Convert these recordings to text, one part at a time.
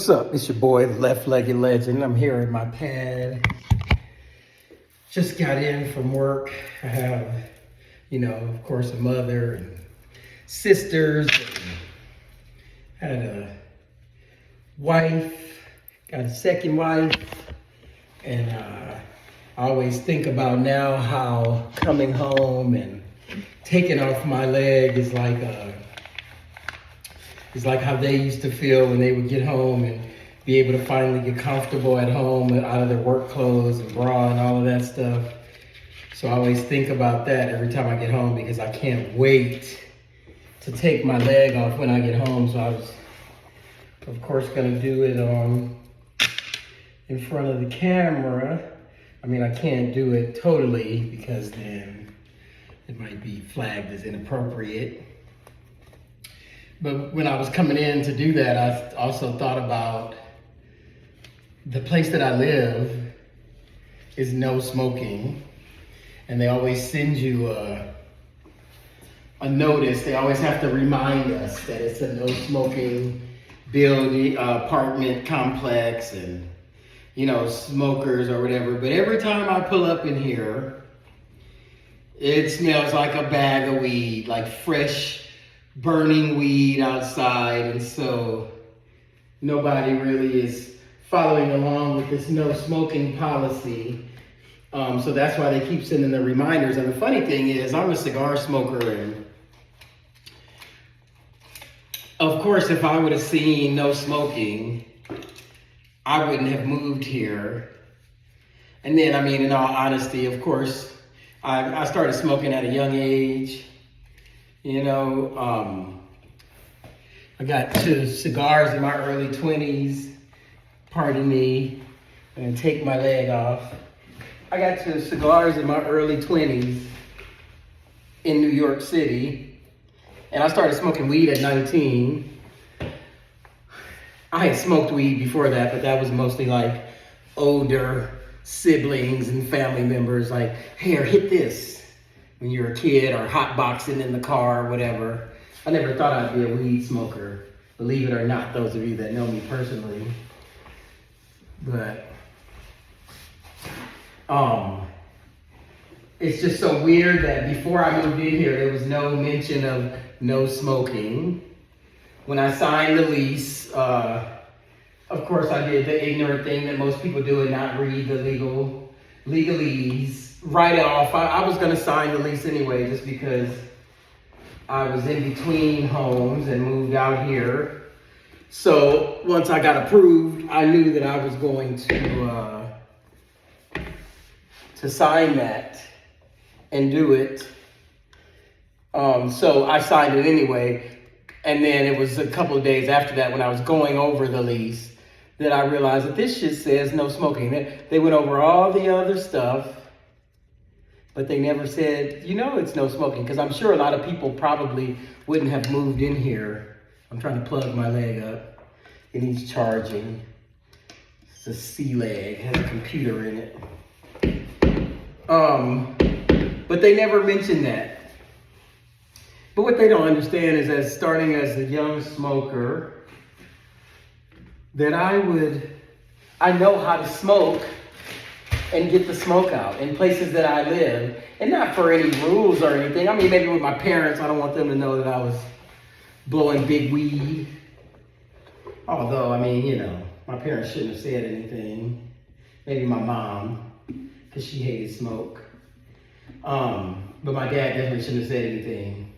What's up? It's your boy, the Left-Legged Legend. I'm here at my pad. Just got in from work. I have, of course, a mother and sisters. And had a wife, got a second wife. And I always think about now how coming home and taking off my leg is like how they used to feel when they would get home and be able to finally get comfortable at home and out of their work clothes and bra and all of that stuff. So I always think about that every time I get home because I can't wait to take my leg off when I get home. So I was, of course, gonna do it in front of the camera. I mean, I can't do it totally because then it might be flagged as inappropriate. But when I was coming in to do that, I also thought about the place that I live is no smoking. And they always send you a notice. They always have to remind us that it's a no smoking building, apartment complex and, smokers or whatever. But every time I pull up in here, it smells like a bag of weed, like fresh burning weed outside, and so nobody really is following along with this no smoking policy. So that's why they keep sending the reminders. And the funny thing is, I'm a cigar smoker, and of course, if I would have seen no smoking, I wouldn't have moved here. And then, in all honesty, of course, I started smoking at a young age. I got to cigars in my early 20s. Pardon me, I'm gonna take my leg off. I got to cigars in my early 20s in New York City, and I started smoking weed at 19. I had smoked weed before that, but that was mostly like older siblings and family members like, here, hit this. When you're a kid or hotboxing in the car or whatever. I never thought I'd be a weed smoker, believe it or not, those of you that know me personally. But it's just so weird that before I moved in here, there was no mention of no smoking. When I signed the lease, of course I did the ignorant thing that most people do and not read the legalese. Right off, I was gonna sign the lease anyway, just because I was in between homes and moved out here. So once I got approved, I knew that I was going to sign that and do it. So I signed it anyway. And then it was a couple of days after that when I was going over the lease that I realized that this shit says no smoking. They went over all the other stuff, but they never said, it's no smoking, because I'm sure a lot of people probably wouldn't have moved in here. I'm trying to plug my leg up. It needs charging. It's a C-leg, has a computer in it. But they never mentioned that. But what they don't understand is that starting as a young smoker, that I know how to smoke and get the smoke out in places that I live. And not for any rules or anything. Maybe with my parents, I don't want them to know that I was blowing big weed. Although, my parents shouldn't have said anything. Maybe my mom, because she hated smoke. But my dad definitely shouldn't have said anything.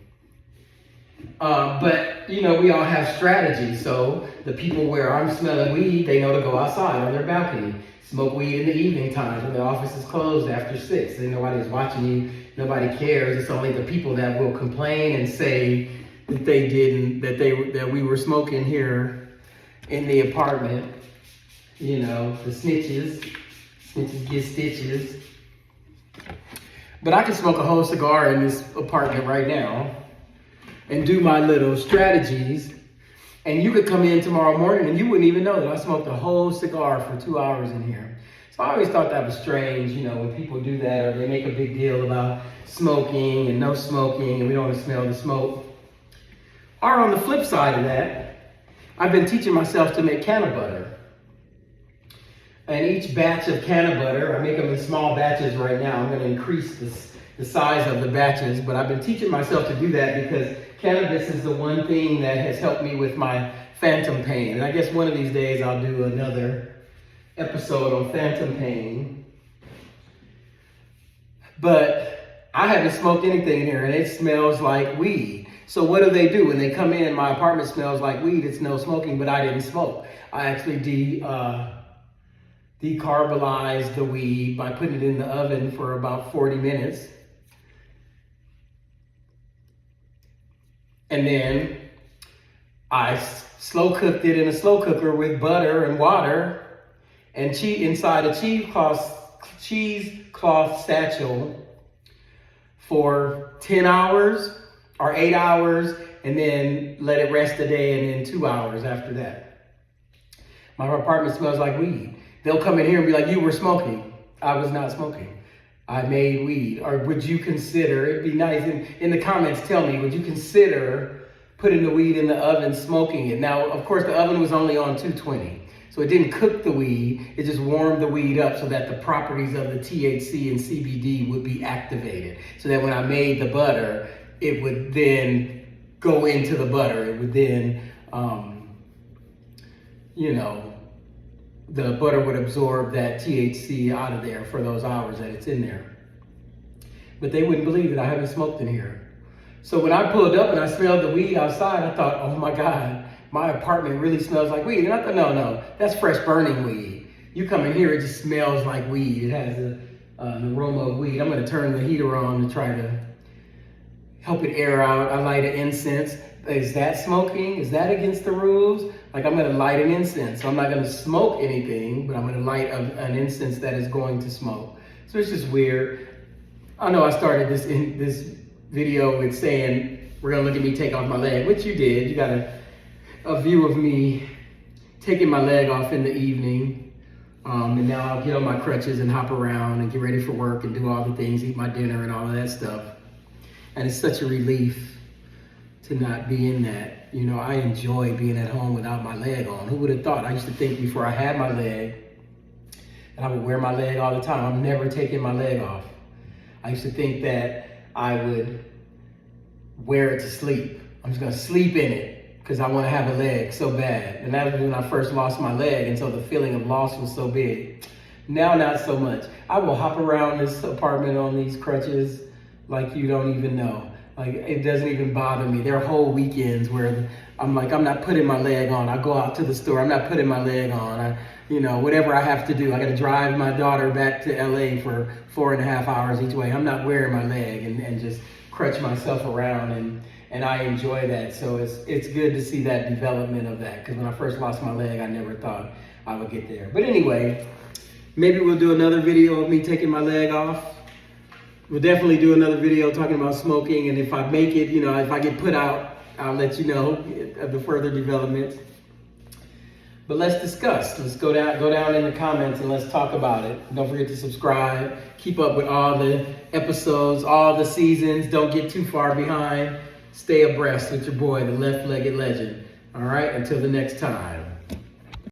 But we all have strategies. So the people where I'm smelling weed, they know to go outside on their balcony. Smoke weed in the evening times when the office is closed after 6. And nobody's watching you. Nobody cares. It's only the people that will complain and say that they didn't, that we were smoking here in the apartment. The snitches get stitches. But I can smoke a whole cigar in this apartment right now and do my little strategies. And you could come in tomorrow morning and you wouldn't even know that I smoked a whole cigar for 2 hours in here. So I always thought that was strange, when people do that or they make a big deal about smoking and no smoking and we don't want to smell the smoke. Or on the flip side of that, I've been teaching myself to make cannabutter. And each batch of cannabutter, I make them in small batches right now. I'm going to increase the size of the batches, but I've been teaching myself to do that because cannabis is the one thing that has helped me with my phantom pain. And I guess one of these days I'll do another episode on phantom pain. But I haven't smoked anything in here and it smells like weed. So what do? When they come in, my apartment smells like weed. It's no smoking, but I didn't smoke. I actually decarbonized the weed by putting it in the oven for about 40 minutes. And then I slow cooked it in a slow cooker with butter and water and inside a cheesecloth satchel for 10 hours or 8 hours, and then let it rest a day, and then 2 hours after that. My apartment smells like weed. They'll come in here and be like, you were smoking. I was not smoking. I made weed. Or would you consider, it'd be nice, in the comments tell me, would you consider putting the weed in the oven, smoking it? Now, of course, the oven was only on 220. So it didn't cook the weed, it just warmed the weed up so that the properties of the THC and CBD would be activated. So that when I made the butter, it would then go into the butter. It would then, the butter would absorb that THC out of there for those hours that it's in there. But they wouldn't believe that I haven't smoked in here. So when I pulled up and I smelled the weed outside, I thought, oh my God, my apartment really smells like weed. And I thought, no, that's fresh burning weed. You come in here, it just smells like weed. It has an aroma of weed. I'm gonna turn the heater on to try to help it air out. I light an incense. Is that smoking? Is that against the rules? Like, I'm gonna light an incense. So I'm not gonna smoke anything, but I'm gonna light an incense that is going to smoke. So it's just weird. I know I started this video with saying, we're gonna look at me take off my leg, which you did. You got a view of me taking my leg off in the evening. And now I'll get on my crutches and hop around and get ready for work and do all the things, eat my dinner and all of that stuff. And it's such a relief to not be in that. You know, I enjoy being at home without my leg on. Who would have thought? I used to think before I had my leg, and I would wear my leg all the time. I'm never taking my leg off. I used to think that I would wear it to sleep. I'm just gonna sleep in it because I want to have a leg so bad. And that was when I first lost my leg, and so the feeling of loss was so big. Now, not so much. I will hop around this apartment on these crutches like you don't even know. Like, it doesn't even bother me. There are whole weekends where I'm like, I'm not putting my leg on. I go out to the store, I'm not putting my leg on. Whatever I have to do. I gotta drive my daughter back to LA for 4.5 hours each way. I'm not wearing my leg and just crutch myself around, and I enjoy that. So it's good to see that development of that, because when I first lost my leg, I never thought I would get there. But anyway, maybe we'll do another video of me taking my leg off. We'll definitely do another video talking about smoking, and if I make it, if I get put out, I'll let you know of the further developments. But let's discuss. Let's go down in the comments and let's talk about it. Don't forget to subscribe. Keep up with all the episodes, all the seasons. Don't get too far behind. Stay abreast with your boy, the Left-Legged Legend. All right, until the next time.